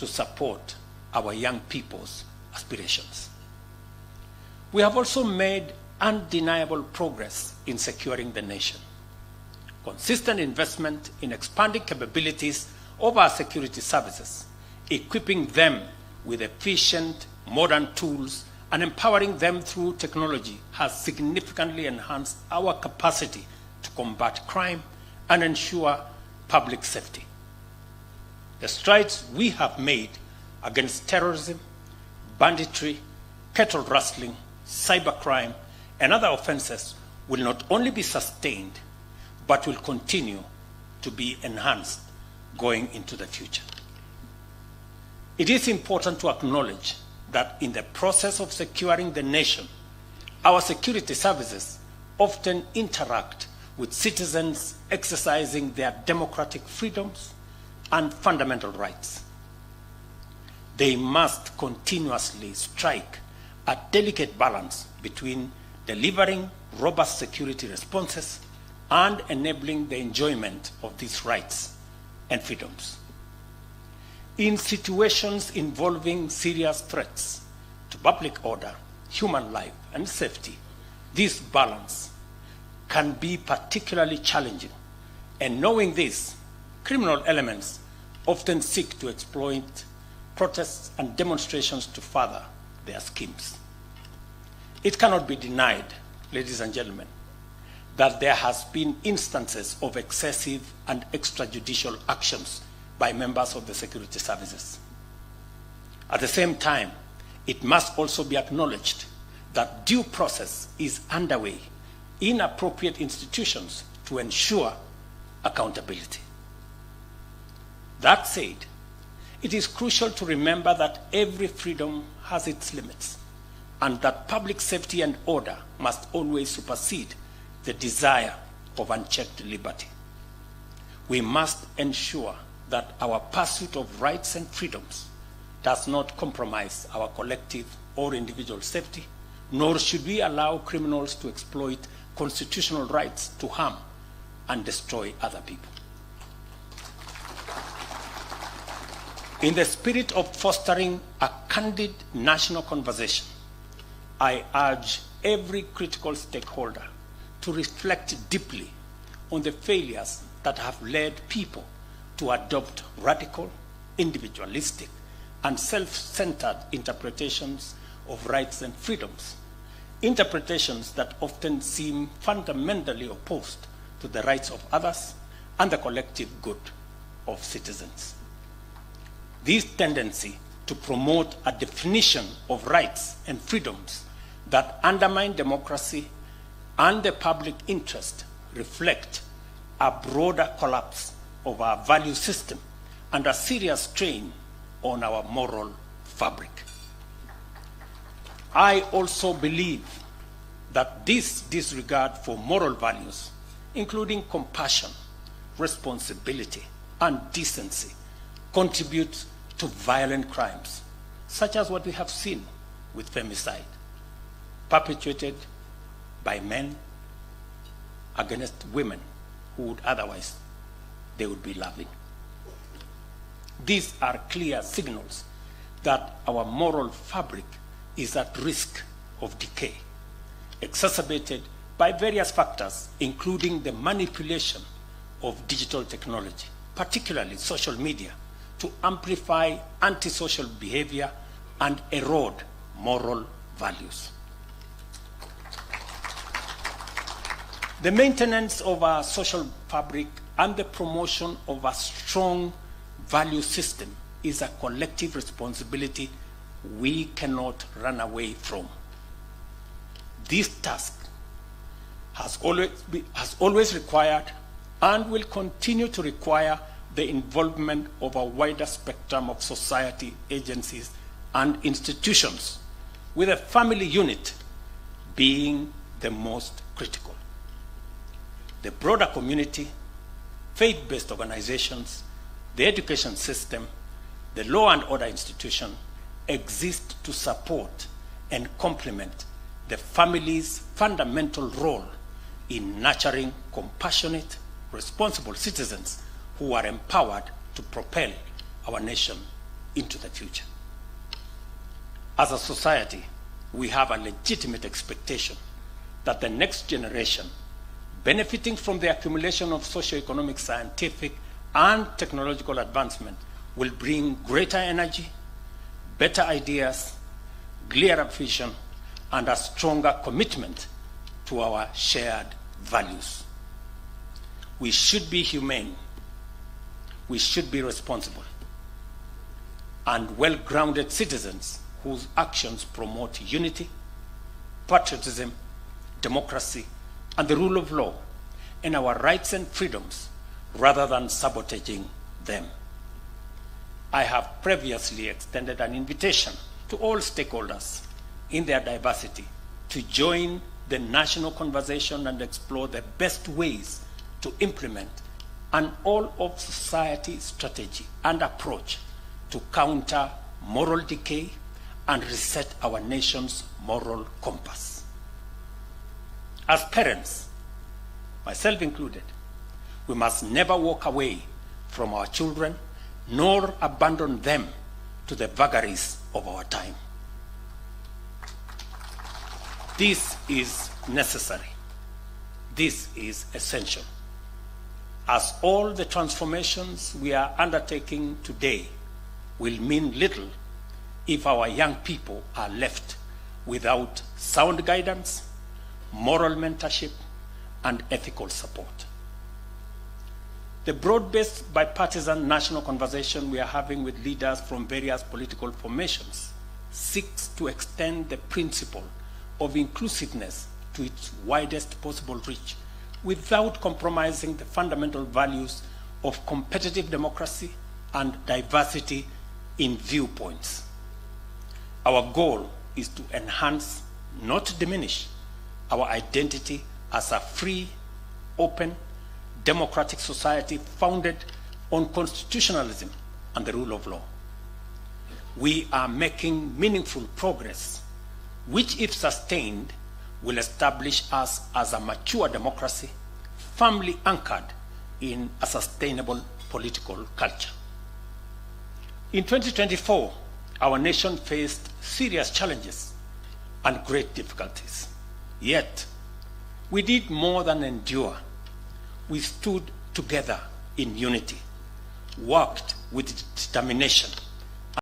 to support our young people's aspirations. We have also made undeniable progress in securing the nation. Consistent investment in expanding capabilities of our security services, equipping them with efficient, modern tools, and empowering them through technology has significantly enhanced our capacity to combat crime and ensure public safety. The strides we have made against terrorism, banditry, cattle rustling, cybercrime, and other offenses will not only be sustained, but will continue to be enhanced going into the future. It is important to acknowledge that in the process of securing the nation, our security services often interact with citizens exercising their democratic freedoms and fundamental rights. They must continuously strike a delicate balance between delivering robust security responses and enabling the enjoyment of these rights and freedoms. In situations involving serious threats to public order, human life, and safety, this balance can be particularly challenging. And knowing this, criminal elements often seek to exploit protests and demonstrations to further their schemes. It cannot be denied, ladies and gentlemen, that there has been instances of excessive and extrajudicial actions by members of the security services. At the same time, it must also be acknowledged that due process is underway in appropriate institutions to ensure accountability. That said, it is crucial to remember that every freedom has its limits, and that public safety and order must always supersede the desire of unchecked liberty. We must ensure that our pursuit of rights and freedoms does not compromise our collective or individual safety, nor should we allow criminals to exploit constitutional rights to harm and destroy other people. In the spirit of fostering a candid national conversation, I urge every critical stakeholder to reflect deeply on the failures that have led people to adopt radical, individualistic, and self-centered interpretations of rights and freedoms, interpretations that often seem fundamentally opposed to the rights of others and the collective good of citizens. This tendency to promote a definition of rights and freedoms that undermine democracy and the public interest reflect a broader collapse of our value system and a serious strain on our moral fabric. I also believe that this disregard for moral values, including compassion, responsibility, and decency, contributes to violent crimes, such as what we have seen with femicide, perpetrated by men against women who would otherwise they would be loving. These are clear signals that our moral fabric is at risk of decay, exacerbated by various factors, including the manipulation of digital technology, particularly social media, to amplify antisocial behavior and erode moral values. The maintenance of our social fabric and the promotion of a strong value system is a collective responsibility we cannot run away from. This task has always required and will continue to require the involvement of a wider spectrum of society, agencies, and institutions, with a family unit being the most critical. The broader community, faith-based organizations, the education system, the law and order institution exist to support and complement the family's fundamental role in nurturing compassionate, responsible citizens who are empowered to propel our nation into the future. As a society, we have a legitimate expectation that the next generation, benefiting from the accumulation of socio-economic, scientific, and technological advancement, will bring greater energy, better ideas, clearer vision, and a stronger commitment to our shared values. We should be humane, we should be responsible, and well-grounded citizens whose actions promote unity, patriotism, democracy, and the rule of law, and our rights and freedoms, rather than sabotaging them. I have previously extended an invitation to all stakeholders in their diversity to join the national conversation and explore the best ways to implement an all-of-society strategy and approach to counter moral decay and reset our nation's moral compass. As parents, myself included, we must never walk away from our children nor abandon them to the vagaries of our time. This is necessary. This is essential, as all the transformations we are undertaking today will mean little if our young people are left without sound guidance, moral mentorship, and ethical support. The broad-based bipartisan national conversation we are having with leaders from various political formations seeks to extend the principle of inclusiveness to its widest possible reach without compromising the fundamental values of competitive democracy and diversity in viewpoints. Our goal is to enhance, not diminish, our identity as a free, open, democratic society founded on constitutionalism and the rule of law. We are making meaningful progress, which, if sustained, will establish us as a mature democracy, firmly anchored in a sustainable political culture. In 2024, our nation faced serious challenges and great difficulties. Yet, we did more than endure. We stood together in unity, worked with determination,